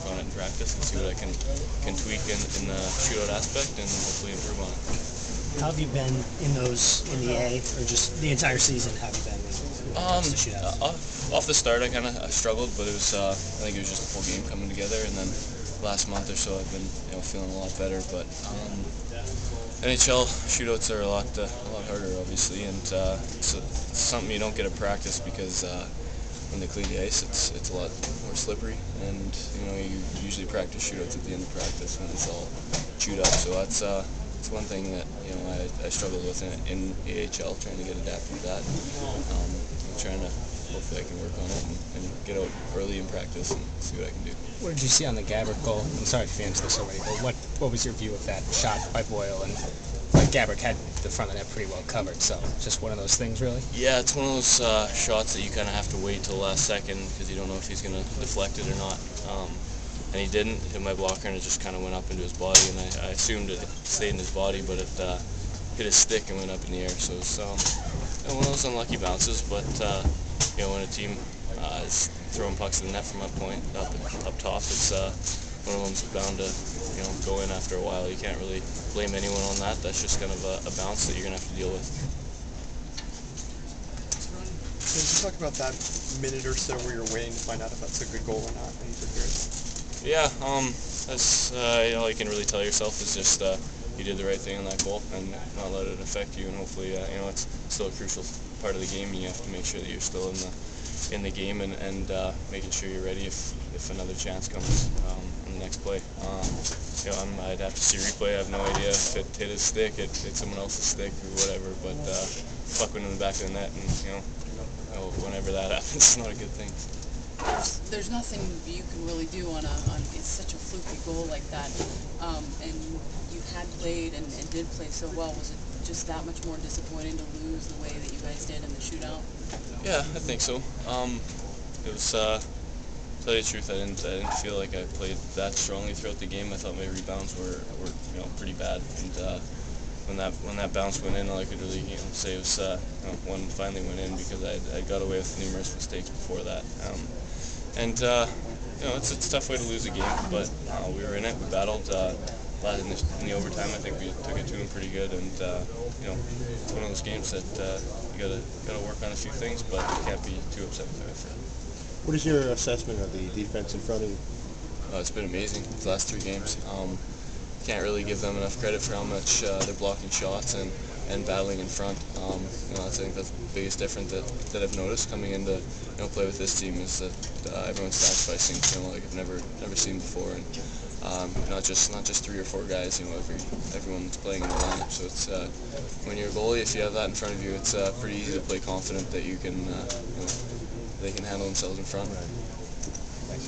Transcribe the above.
on it in practice and see what I can tweak in the shootout aspect and hopefully improve on it. How have you been in the A, or just the entire season? How have you been when it comes to shootouts? Off the start, I struggled, but it was I think it was just a full game coming together, and then last month or so I've been feeling a lot better. But NHL shootouts are a lot harder, obviously, and it's something you don't get at practice because when they clean the ice, it's a lot more slippery, and you usually practice shootouts at the end of practice when it's all chewed up. So that's one thing that I struggled with in AHL, trying to get adapted to that. I'm trying to hopefully I can work on it and get out early in practice and see what I can do. What did you see on the Gaborik goal? I'm sorry if you answered this already, but what was your view of that shot by Boyle? And Gaborik had the front of the net pretty well covered, so just one of those things, really? Yeah, it's one of those shots that you kind of have to wait till the last second because you don't know if he's going to deflect it or not. And he didn't hit my blocker, and it just kind of went up into his body, and I assumed it stayed in his body, but it hit his stick and went up in the air. So it's one of those unlucky bounces, but when a team is throwing pucks to the net from that point up top, it's one of them's bound to go in after a while. You can't really blame anyone on that. That's just kind of a bounce that you're going to have to deal with. Can you talk about that minute or so where you're waiting to find out if that's a good goal or not in the period? Yeah, that's all you can really tell yourself is just you did the right thing on that goal and not let it affect you, and hopefully it's still a crucial part of the game, and you have to make sure that you're still in the game and making sure you're ready if another chance comes on the next play. I'd have to see replay. I have no idea if it hit his stick, it hit someone else's stick or whatever, but puck went in the back of the net, and whenever that happens, it's not a good thing. There's nothing you can really do on it's such a fluky goal like that, and you had played and did play so well. Was it just that much more disappointing to lose the way that you guys did in the shootout? Yeah, I think so. It was, to tell you the truth, I didn't feel like I played that strongly throughout the game. I thought my rebounds were pretty bad, and when that bounce went in, all I could really say was one finally went in because I got away with numerous mistakes before that. It's a tough way to lose a game, but we were in it. We battled. In the overtime, I think we took it to them pretty good, and it's one of those games that you gotta work on a few things, but you can't be too upset with it. What is your assessment of the defense in front of you? It's been amazing these last 3 games. Can't really give them enough credit for how much they're blocking shots and battling in front. I think that's the biggest difference that I've noticed coming into play with this team is that everyone's sacrificing like I've never seen before, and not just 3 or 4 guys. Everyone's playing in the lineup. So it's when you're a goalie, if you have that in front of you, it's pretty easy to play confident that you can they can handle themselves in front. Thanks.